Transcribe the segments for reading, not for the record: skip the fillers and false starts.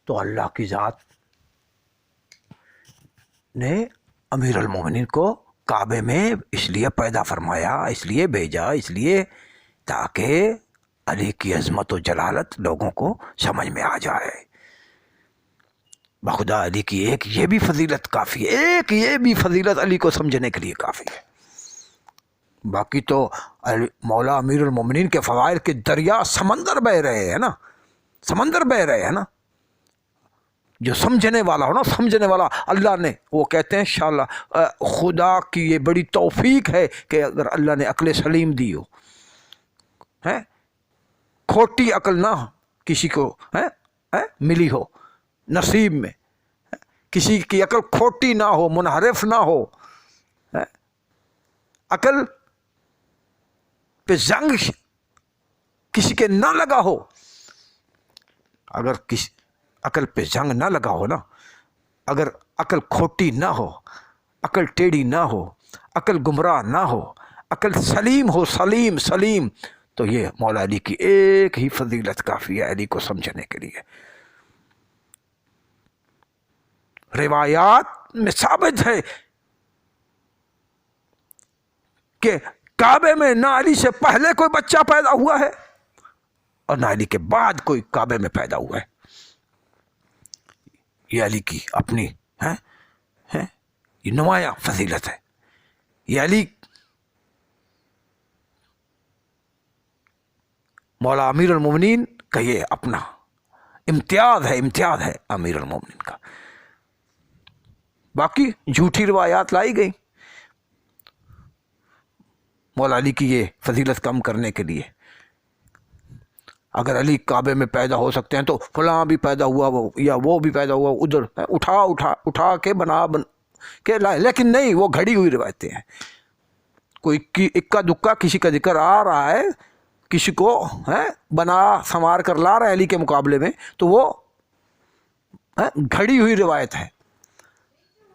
تو اللہ کی ذات نے امیر المومنین کو کعبے میں اس لیے پیدا فرمایا، اس لیے بھیجا، اس لیے تاکہ علی کی عظمت و جلالت لوگوں کو سمجھ میں آ جائے۔ بخدا علی کی ایک یہ بھی فضیلت کافی ہے، ایک یہ بھی فضیلت علی کو سمجھنے کے لیے کافی ہے۔ باقی تو مولا امیر المومنین کے فضائل کے دریا سمندر بہہ رہے ہیں نا، سمندر بہہ رہے ہیں نا۔ جو سمجھنے والا ہو نا، سمجھنے والا، اللہ نے، وہ کہتے ہیں انشاءاللہ خدا کی یہ بڑی توفیق ہے کہ اگر اللہ نے عقل سلیم دی ہو، کھوٹی عقل نہ کسی کو ملی ہو نصیب میں، کسی کی عقل کھوٹی نہ ہو، منحرف نہ ہو، عقل پہ زنگ کسی کے نہ لگا ہو۔ اگر کسی عقل پہ زنگ نہ لگا ہو نا، اگر عقل کھوٹی نہ ہو، عقل ٹیڑھی نہ ہو، عقل گمراہ نہ ہو، عقل سلیم ہو، سلیم، تو یہ مولا علی کی ایک ہی فضیلت کافی ہے علی کو سمجھنے کے لیے۔ روایات میں ثابت ہے کہ کعبے میں نہ علی سے پہلے کوئی بچہ پیدا ہوا ہے اور نہ علی کے بعد کوئی کعبے میں پیدا ہوا ہے۔ یہ علی کی اپنی یہ نمایاں فضیلت ہے۔ یہ علی مولا امیر المومنین کا یہ اپنا امتیاز ہے امیر المومنین کا۔ باقی جھوٹی روایات لائی گئی مولا علی کی یہ فضیلت کم کرنے کے لیے۔ اگر علی کعبے میں پیدا ہو سکتے ہیں تو فلاں بھی پیدا ہوا یا وہ بھی پیدا ہوا ادھر، اٹھا کے بنا کے لائے، لیکن نہیں، وہ گھڑی ہوئی روایتیں ہیں۔ کوئی اکا دکا کسی کا ذکر آ رہا ہے، کسی کو بنا سنوار کر لا رہا ہے علی کے مقابلے میں، تو وہ گھڑی ہوئی روایت ہے۔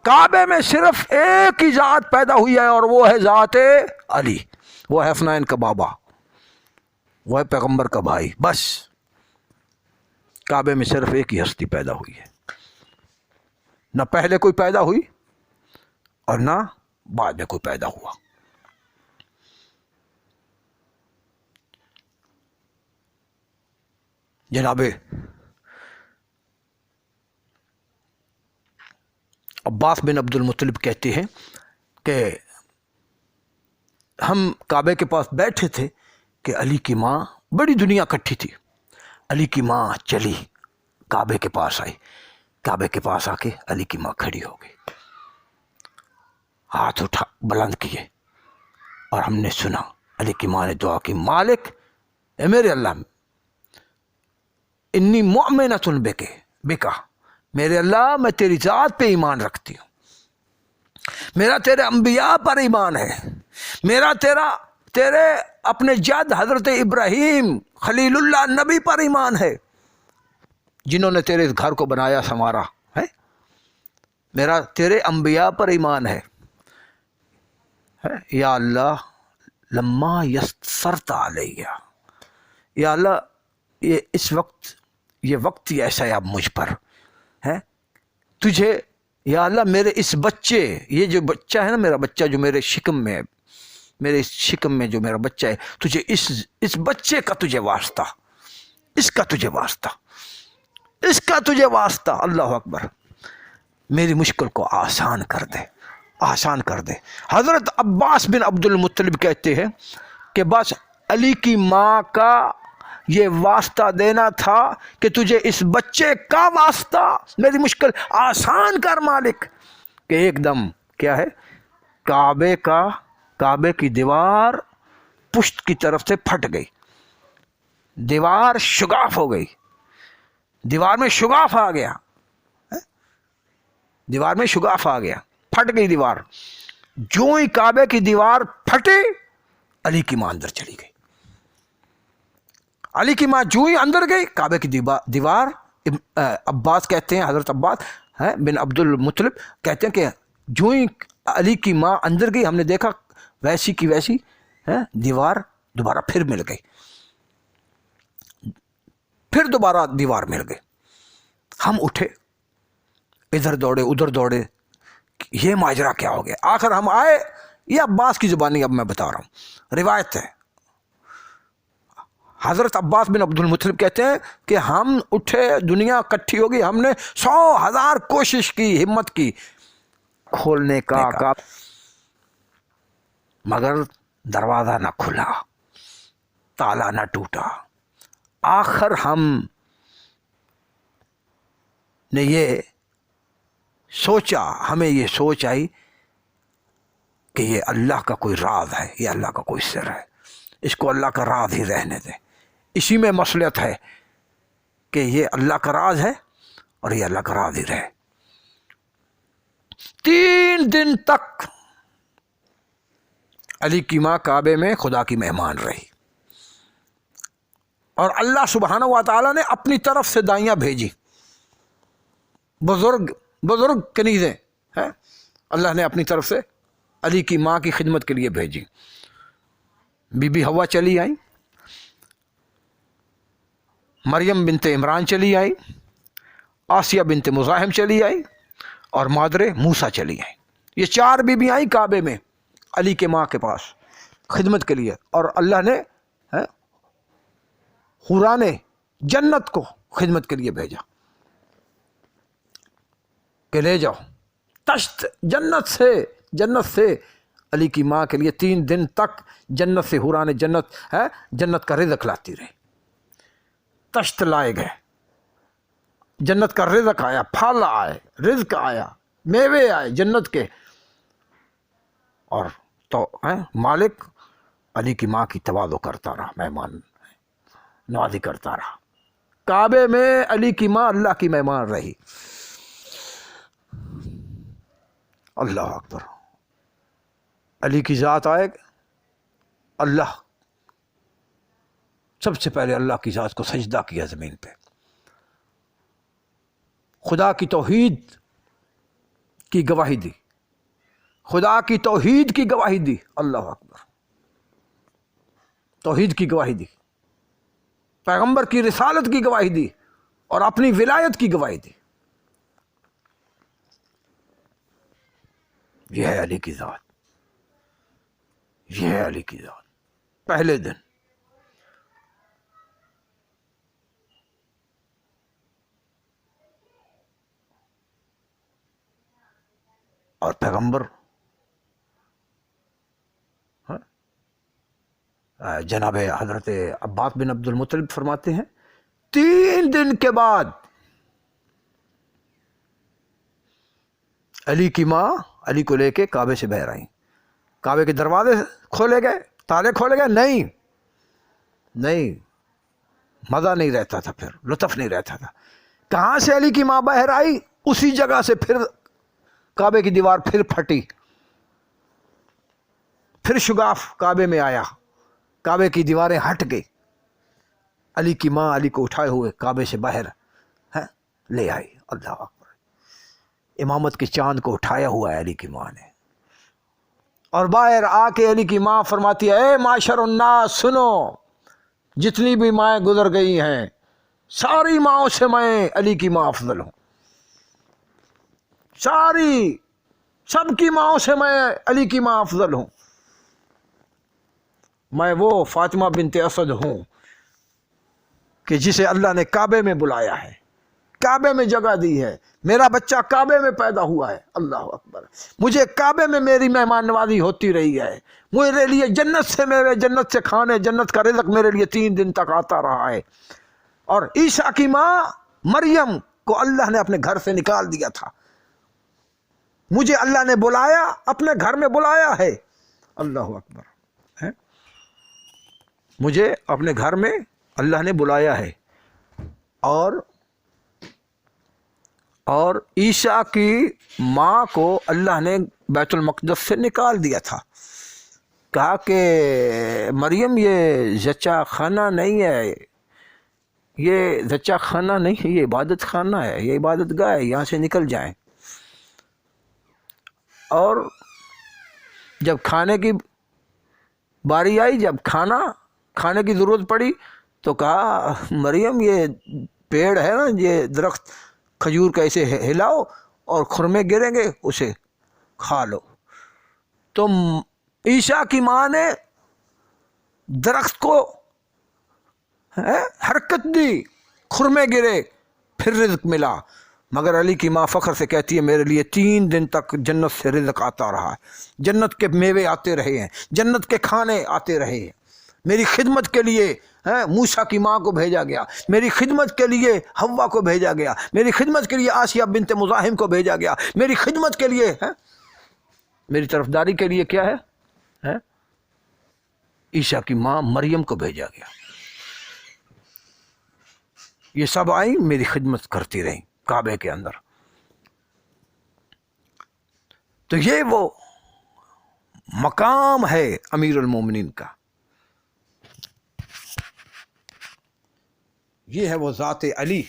کعبے میں صرف ایک ہی ذات پیدا ہوئی ہے اور وہ ہے ذات علی، وہ ہے حسنین کا بابا، وہ ہے پیغمبر کا بھائی۔ بس کعبے میں صرف ایک ہی ہستی پیدا ہوئی ہے، نہ پہلے کوئی پیدا ہوئی اور نہ بعد میں کوئی پیدا ہوا۔ جناب عباس بن عبد المطلب کہتے ہیں کہ ہم کعبے کے پاس بیٹھے تھے کہ علی کی ماں، بڑی دنیا اکٹھی تھی، علی کی ماں چلی کعبے کے پاس آئی، کعبے کے پاس آ کے علی کی ماں کھڑی ہو گئی، ہاتھ اٹھا بلند کیے، اور ہم نے سنا علی کی ماں نے دعا کی، مالک اے میرے اللہ، انی مؤمنۃ بک، میرے اللہ میں تیری ذات پہ ایمان رکھتی ہوں، میرا تیرے انبیاء پر ایمان ہے، میرا تیرے اپنے جد حضرت ابراہیم خلیل اللہ نبی پر ایمان ہے، جنہوں نے تیرے اس گھر کو بنایا سنوارا ہے، میرا تیرے انبیاء پر ایمان ہے۔ یا اللہ لما یسرت علیہ، یا اللہ یہ وقت ہی ایسا ہے اب مجھ پر ہے، تجھے یا اللہ میرے اس بچے، یہ جو بچہ ہے نا، میرا بچہ جو میرے شکم میں ہے، میرے اس شکم میں جو میرا بچہ ہے، تجھے اس بچے کا تجھے واسطہ، اس کا تجھے واسطہ، اس کا تجھے واسطہ، اللہ اکبر، میری مشکل کو آسان کر دے، آسان کر دے۔ حضرت عباس بن عبد المطلب کہتے ہیں کہ بس علی کی ماں کا یہ واسطہ دینا تھا کہ تجھے اس بچے کا واسطہ، میری مشکل آسان کر مالک، کہ ایک دم کیا ہے، کعبے کی دیوار پشت کی طرف سے پھٹ گئی، دیوار شگاف ہو گئی، دیوار میں شگاف آ گیا، دیوار میں شگاف آ گیا، پھٹ گئی دیوار۔ جو ہی کعبے کی دیوار پھٹی، علی کی ماں اندر چلی گئی، علی کی ماں جو ہی اندر گئی، کعبے کی دیوار، عباس کہتے ہیں، حضرت عباس بن عبد المطلب کہتے ہیں کہ جو ہی علی کی ماں اندر گئی، ہم نے دیکھا ویسی کی ویسی دیوار دوبارہ پھر مل گئی، پھر دوبارہ دیوار مل گئی۔ ہم اٹھے، ادھر دوڑے ادھر دوڑے، یہ ماجرا کیا ہو گیا؟ آخر ہم آئے، یہ عباس کی زبانی اب میں بتا رہا ہوں، روایت ہے، حضرت عباس بن عبد المطلب کہتے ہیں کہ ہم اٹھے، دنیا اکٹھی ہو گئی، ہم نے 100,000 کوشش کی، ہمت کی کھولنے کا، مگر دروازہ نہ کھلا، تالا نہ ٹوٹا۔ آخر ہم نے یہ سوچا، ہمیں یہ سوچ آئی کہ یہ اللہ کا کوئی راز ہے، یہ اللہ کا کوئی سر ہے، اس کو اللہ کا راز ہی رہنے دیں۔ اسی میں مصلحت ہے کہ یہ اللہ کا راز ہے اور یہ اللہ کا راز ہی رہے۔ 3 دن تک علی کی ماں کعبے میں خدا کی مہمان رہی، اور اللہ سبحانہ و تعالیٰ نے اپنی طرف سے دائیاں بھیجی، بزرگ کنیزیں ہیں، اللہ نے اپنی طرف سے علی کی ماں کی خدمت کے لیے بھیجی۔ بی بی حوا چلی آئی، مریم بنت عمران چلی آئی، آسیہ بنت مزاحم چلی آئی، اور مادر موسیٰ چلی آئی۔ یہ 4 بیویاں آئیں کعبے میں علی کے ماں کے پاس خدمت کے لیے، اور اللہ نے حوران جنت کو خدمت کے لیے بھیجا کہ لے جاؤ تشت جنت سے علی کی ماں کے لیے 3 دن تک جنت سے حوران جنت کا رزق لاتی رہی۔ تشت لائے گئے، جنت کا رزق آیا، پھل آئے، رزق آیا، میوے آئے جنت کے، اور تو مالک علی کی ماں کی تواضع کرتا رہا، مہمان نوازی کرتا رہا۔ کعبے میں علی کی ماں اللہ کی مہمان رہی۔ اللہ اکبر، علی کی ذات آئے، اللہ سب سے پہلے اللہ کی ذات کو سجدہ کیا زمین پہ، خدا کی توحید کی گواہی دی، خدا کی توحید کی گواہی دی، اللہ اکبر، توحید کی گواہی دی، پیغمبر کی رسالت کی گواہی دی، اور اپنی ولایت کی گواہی دی۔ یہ ہے علی کی ذات، یہ ہے علی کی ذات۔ پہلے دن اور پیغمبر جناب حضرت عباس بن عبد المطلب فرماتے ہیں 3 دن کے بعد علی کی ماں علی کو لے کے کعبے سے باہر آئیں۔ کعبے کے دروازے کھولے گئے، تالے کھولے گئے، نہیں، مزہ نہیں رہتا تھا، پھر لطف نہیں رہتا تھا۔ کہاں سے علی کی ماں باہر آئی؟ اسی جگہ سے پھر کعبے کی دیوار پھر پھٹی، پھر شگاف کعبے میں آیا، کعبے کی دیواریں ہٹ گئی، علی کی ماں علی کو اٹھائے ہوئے کعبے سے باہر لے آئی۔ اللہ اکبر، امامت کے چاند کو اٹھایا ہوا ہے علی کی ماں نے، اور باہر آ کے علی کی ماں فرماتی ہے اے معاشر الناس سنو، جتنی بھی مائیں گزر گئی ہیں ساری ماؤں سے میں علی کی ماں افضل ہوں، سب کی ماؤں سے میں علی کی ماں افضل ہوں، میں وہ فاطمہ بنت اسد ہوں کہ جسے اللہ نے کعبے میں بلایا ہے، کعبے میں جگہ دی ہے، میرا بچہ کعبے میں پیدا ہوا ہے۔ اللہ اکبر، مجھے کعبے میں میری مہمان نوازی ہوتی رہی ہے، میرے لیے جنت سے میوے، جنت سے کھانے، جنت کا رزق میرے لیے 3 دن تک آتا رہا ہے۔ اور عیسیٰ کی ماں مریم کو اللہ نے اپنے گھر سے نکال دیا تھا، مجھے اللہ نے بلایا، اپنے گھر میں بلایا ہے۔ اللہ اکبر، مجھے اپنے گھر میں اللہ نے بلایا ہے، اور عیسیٰ کی ماں کو اللہ نے بیت المقدس سے نکال دیا تھا، کہا کہ مریم یہ زچہ خانہ نہیں ہے، یہ زچہ خانہ نہیں ہے، یہ عبادت خانہ ہے، یہ عبادت گاہ ہے، یہاں سے نکل جائیں۔ اور جب کھانے کی باری آئی، جب کھانے کی ضرورت پڑی تو کہا مریم یہ پیڑ ہے نا، یہ درخت کھجور کا ایسے ہلاؤ اور خرمے گریں گے اسے کھا لو. تو عیسیٰ کی ماں نے درخت کو حرکت دی، خرمے گرے، پھر رزق ملا. مگر علی کی ماں فخر سے کہتی ہے میرے لیے 3 دن تک جنت سے رزق آتا رہا ہے، جنت کے میوے آتے رہے ہیں، جنت کے کھانے آتے رہے ہیں. میری خدمت کے لیے موسیٰ کی ماں کو بھیجا گیا، میری خدمت کے لیے حوا کو بھیجا گیا، میری خدمت کے لیے آسیہ بنت مزاحم کو بھیجا گیا، میری خدمت کے لیے میری طرفداری کے لیے کیا ہے عیسیٰ کی ماں مریم کو بھیجا گیا. یہ سب آئیں میری خدمت کرتی رہیں کعبے کے اندر. تو یہ وہ مقام ہے امیر المومنین کا، یہ ہے وہ ذات علی.